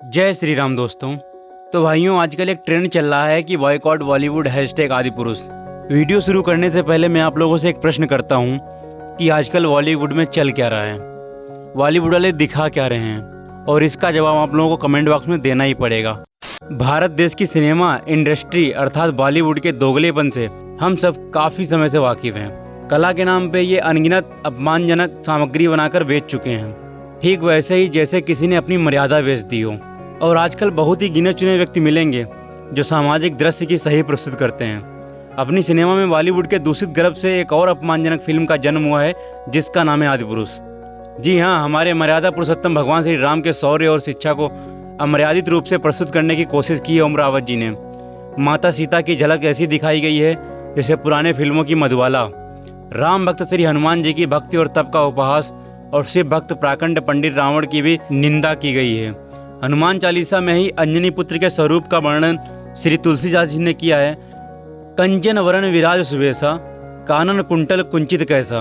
जय श्री राम दोस्तों। तो भाइयों, आजकल एक ट्रेंड चल रहा है कि बॉयकॉट बॉलीवुड #आदिपुरुष। वीडियो शुरू करने से पहले मैं आप लोगों से एक प्रश्न करता हूं कि आजकल बॉलीवुड में चल क्या रहा है, बॉलीवुड वाले दिखा क्या रहे हैं, और इसका जवाब आप लोगों को कमेंट बॉक्स में देना ही पड़ेगा। भारत देश की सिनेमा इंडस्ट्री अर्थात बॉलीवुड के दोगलेपन से हम सब काफ़ी समय से वाकिफ़ हैं। कला के नाम पे ये अनगिनत अपमानजनक सामग्री बनाकर बेच चुके हैं, ठीक वैसे ही जैसे किसी ने अपनी मर्यादा बेच दी हो। और आजकल बहुत ही गिने चुने व्यक्ति मिलेंगे जो सामाजिक दृश्य की सही प्रस्तुत करते हैं। अपनी सिनेमा में बॉलीवुड के दूषित गर्भ से एक और अपमानजनक फिल्म का जन्म हुआ है जिसका नाम है आदिपुरुष। जी हाँ, हमारे मर्यादा पुरुषोत्तम भगवान श्री राम के शौर्य और शिक्षा को अमर्यादित रूप से प्रस्तुत करने की कोशिश की है उमर रावत जी ने। माता सीता की झलक ऐसी दिखाई गई है जैसे पुराने फिल्मों की मधुबाला। राम भक्त श्री हनुमान जी की भक्ति और तप का उपहास और शिव भक्त प्राकंड पंडित रावण की भी निंदा की गई है। हनुमान चालीसा में ही अंजनी पुत्र के स्वरूप का वर्णन श्री तुलसीदास जी ने किया है। कंचन वरण विराज सुबेसा, कानन कुंटल कुंचित कैसा।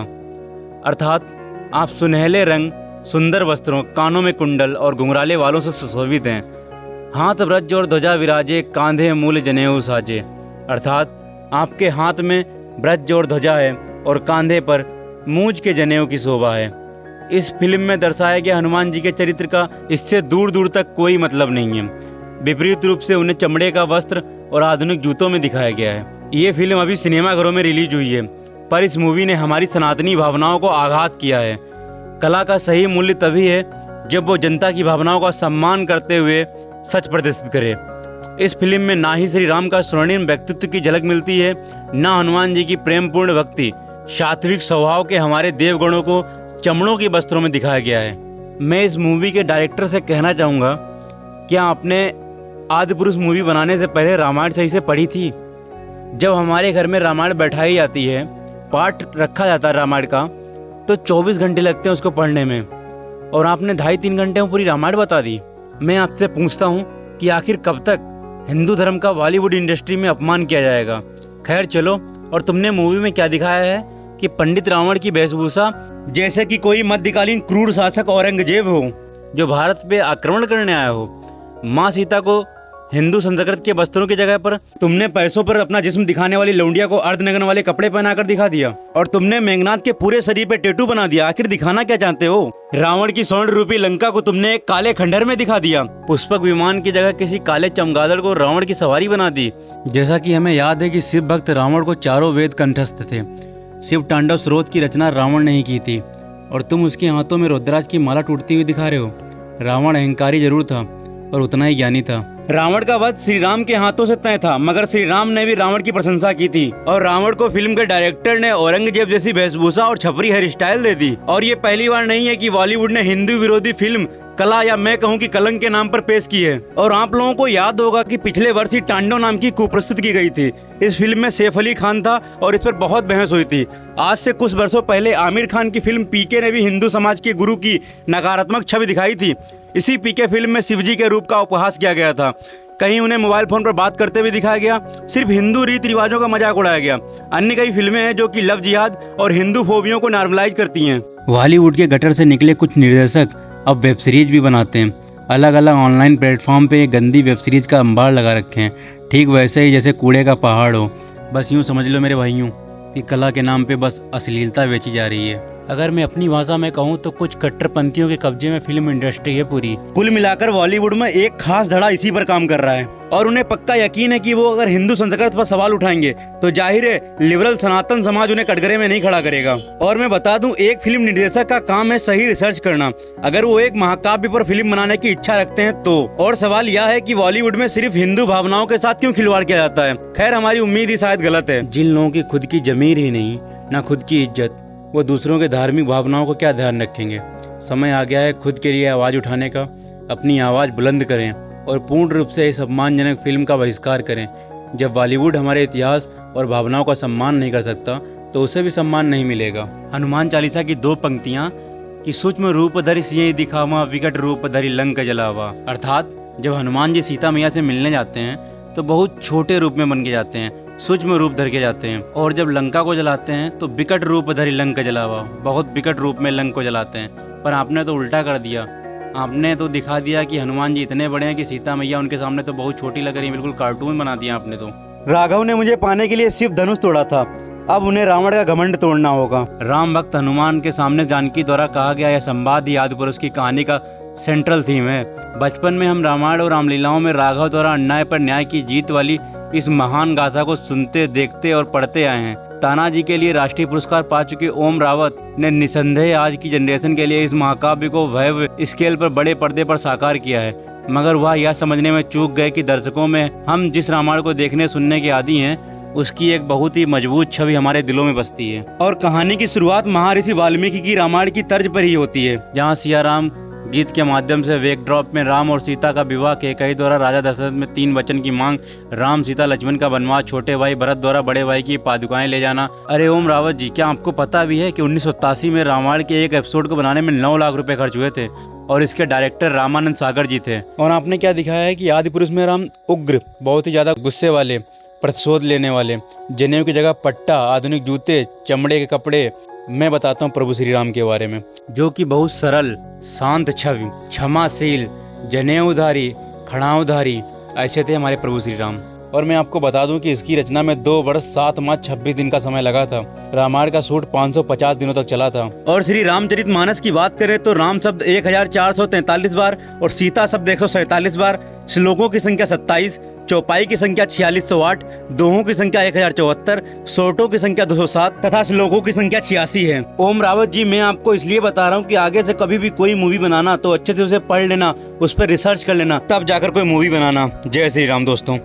अर्थात आप सुनहले रंग, सुंदर वस्त्रों, कानों में कुंडल और घुंघराले वालों से सुशोभित हैं। हाथ ब्रज और ध्वजा विराजे, कांधे मूल जनेऊ साजे। अर्थात आपके हाथ में ब्रज और ध्वजा है और कांधे पर मूंज के जनेऊ की शोभा है। इस फिल्म में दर्शाए गए हनुमान जी के चरित्र का इससे दूर दूर तक कोई मतलब नहीं है। विपरीत रूप से उन्हें चमड़े का वस्त्र और आधुनिक जूतों में दिखाया गया है। ये फिल्म अभी सिनेमाघरों में रिलीज हुई है, पर इस मूवी ने हमारी सनातनी भावनाओं को आघात किया है। कला का सही मूल्य तभी है जब वो जनता की भावनाओं का सम्मान करते हुए सच प्रदर्शित करे। इस फिल्म में ना ही श्री राम का स्वर्णिम व्यक्तित्व की झलक मिलती है, ना हनुमान जी की प्रेमपूर्ण भक्ति, सात्विक स्वभाव के हमारे देवगणों को चमड़ों के वस्त्रों में दिखाया गया है। मैं इस मूवी के डायरेक्टर से कहना चाहूँगा, क्या आपने आदिपुरुष मूवी बनाने से पहले रामायण सही से पढ़ी थी? जब हमारे घर में रामायण बैठाई जाती है, पाठ रखा जाता है रामायण का, तो 24 घंटे लगते हैं उसको पढ़ने में, और आपने 2.5-3 घंटे में पूरी रामायण बता दी। मैं आपसे पूछता हूँ कि आखिर कब तक हिंदू धर्म का बॉलीवुड इंडस्ट्री में अपमान किया जाएगा? खैर चलो, और तुमने मूवी में क्या दिखाया है कि पंडित रावण की वेशभूषा जैसे कि कोई मध्यकालीन क्रूर शासक औरंगजेब हो जो भारत पे आक्रमण करने आया हो। माँ सीता को हिंदू संस्कृत के वस्त्रों की जगह पर तुमने पैसों पर अपना जिस्म दिखाने वाली लौंडिया को अर्धनग्न वाले कपड़े पहनाकर दिखा दिया, और तुमने मेघनाथ के पूरे शरीर पे टैटू बना दिया। आखिर दिखाना क्या चाहते हो? रावण की स्वर्ण रूपी लंका को तुमने एक काले खंडहर में दिखा दिया। पुष्पक विमान की जगह किसी काले चमगादड़ को रावण की सवारी बना दी। जैसा कि हमें याद है कि शिव भक्त रावण को चारों वेद कंठस्थ थे। शिव तांडव स्रोत की रचना रावण ने ही की थी, और तुम उसके हाथों में रुद्राक्ष की माला टूटती हुई दिखा रहे हो। रावण अहंकारी जरूर था, पर उतना ही ज्ञानी था। रावण का वध श्री राम के हाथों से तय था, मगर श्री राम ने भी रावण की प्रशंसा की थी, और रावण को फिल्म के डायरेक्टर ने औरंगजेब जैसी वेशभूषा और छपरी हेयर स्टाइल दे दी। और ये पहली बार नहीं है कि बॉलीवुड ने हिंदू विरोधी फिल्म कला, या मैं कहूँ कि कलंक के नाम पर पेश की है। और आप लोगों को याद होगा कि पिछले वर्ष ही तांडव नाम की कुप्रस्तुत की गई थी। इस फिल्म में सैफ अली खान था और इस पर बहुत बहस हुई थी। आज से कुछ वर्षों पहले आमिर खान की फिल्म पीके ने भी हिंदू समाज के गुरु की नकारात्मक छवि दिखाई थी। इसी पीके फिल्म में शिवजी के रूप का उपहास किया गया था। कहीं उन्हें मोबाइल फोन पर बात करते हुए दिखाया गया, सिर्फ हिंदू रीति रिवाजों का मजाक उड़ाया गया। अन्य कई फिल्में हैं जो कि लव जिहाद और हिंदू फोबियों को नॉर्मलाइज करती हैं। बॉलीवुड के गटर से निकले कुछ निर्देशक अब वेब सीरीज भी बनाते हैं। अलग अलग ऑनलाइन प्लेटफॉर्म पे गंदी वेब सीरीज का अंबार लगा रखे हैं, ठीक वैसे ही जैसे कूड़े का पहाड़ हो। बस यूँ समझ लो मेरे भाइयों कि कला के नाम पे बस अश्लीलता बेची जा रही है। अगर मैं अपनी भाषा में कहूँ तो कुछ कट्टरपंथियों के कब्जे में फिल्म इंडस्ट्री है पूरी। कुल मिलाकर बॉलीवुड में एक खास धड़ा इसी पर काम कर रहा है, और उन्हें पक्का यकीन है कि वो अगर हिंदू संस्कृत पर सवाल उठाएंगे तो जाहिर है लिबरल सनातन समाज उन्हें कटघरे में नहीं खड़ा करेगा। और मैं बता दूं, एक फिल्म निर्देशक का काम है सही रिसर्च करना, अगर वो एक महाकाव्य पर फिल्म बनाने की इच्छा रखते हैं तो। और सवाल यह है कि बॉलीवुड में सिर्फ हिंदू भावनाओं के साथ क्यों खिलवाड़ किया जाता है? खैर, हमारी उम्मीद ही शायद गलत है। जिन लोगों की खुद की जमीर ही नहीं, ना खुद की इज्जत, वो दूसरों के धार्मिक भावनाओं को क्या ध्यान रखेंगे? समय आ गया है खुद के लिए आवाज़ उठाने का। अपनी आवाज़ बुलंद करें और पूर्ण रूप से इस अपमानजनक फिल्म का बहिष्कार करें। जब बॉलीवुड हमारे इतिहास और भावनाओं का सम्मान नहीं कर सकता तो उसे भी सम्मान नहीं मिलेगा। हनुमान चालीसा की 2 पंक्तियाँ कि सूक्ष्म रूप धरि सियहि दिखावा, विकट रूप धरि लंक जलावा। अर्थात जब हनुमान जी सीता मैया से मिलने जाते हैं तो बहुत छोटे रूप में बन के जाते हैं, सूक्ष्म रूप धर के जाते हैं, और जब लंका को जलाते हैं तो विकट रूप धरि लंक जलावा, बहुत विकट रूप में लंक को जलाते हैं। पर आपने तो उल्टा कर दिया, आपने तो दिखा दिया कि हनुमान जी इतने बड़े हैं कि सीता मैया उनके सामने तो बहुत छोटी लग रही है, बिल्कुल कार्टून बना दिया आपने तो। राघव ने मुझे पाने के लिए सिर्फ धनुष तोड़ा था, अब उन्हें रावण का घमंड तोड़ना होगा। राम भक्त हनुमान के सामने जानकी द्वारा कहा गया यह संवाद ही आदिपुरुष की कहानी का सेंट्रल थीम है। बचपन में हम रामायण और रामलीलाओं में राघव द्वारा अन्याय पर न्याय की जीत वाली इस महान गाथा को सुनते, देखते और पढ़ते आए हैं। तानाजी के लिए राष्ट्रीय पुरस्कार पा चुके ओम रावत ने निसंदेह आज की जनरेशन के लिए इस महाकाव्य को भव्य स्केल पर बड़े पर्दे पर साकार किया है, मगर वह यह समझने में चूक गए कि दर्शकों में हम जिस रामायण को देखने सुनने के आदी हैं उसकी एक बहुत ही मजबूत छवि हमारे दिलों में बसती है। और कहानी की शुरुआत महर्षि वाल्मीकि की रामायण की तर्ज पर ही होती है, जहाँ सिया राम गीत के माध्यम से वेकड्रॉप में राम और सीता का विवाह कैकेयी द्वारा राजा दशरथ में 3 वचन की मांग, राम सीता लक्ष्मण का वनवास, छोटे भाई भरत द्वारा बड़े भाई की पादुकाएं ले जाना। अरे ओम रावत जी, क्या आपको पता भी है कि 1987 में रामायण के एक एपिसोड को बनाने में 9 लाख रुपए खर्च हुए थे और इसके डायरेक्टर रामानंद सागर जी थे। और आपने क्या दिखाया है कि आदिपुरुष में राम उग्र, बहुत ही ज्यादा गुस्से वाले, प्रतिशोध लेने वाले, जनेऊ की जगह पट्टा, आधुनिक जूते, चमड़े के कपड़े। मैं बताता हूँ प्रभु श्री राम के बारे में, जो कि बहुत सरल, शांत छवि, क्षमाशील, जनेऊधारी, खड़ाऊधारी, ऐसे थे हमारे प्रभु श्री राम। और मैं आपको बता दूं कि इसकी रचना में 2 वर्ष 7 माह 26 दिन का समय लगा था। रामायण का शूट 550 दिनों तक चला था। और श्री रामचरितमानस की बात करें तो राम शब्द 1443 बार और सीता शब्द 147 बार, श्लोकों की संख्या 27, चौपाई की संख्या 4608, दोहों की संख्या 1074, सोटों की संख्या 207 तथा श्लोकों की संख्या 86 है। ओम रावत जी, मैं आपको इसलिए बता रहा हूँ कि आगे से कभी भी कोई मूवी बनाना तो अच्छे से उसे पढ़ लेना, उस पर रिसर्च कर लेना, तब जाकर कोई मूवी बनाना। जय श्री राम दोस्तों।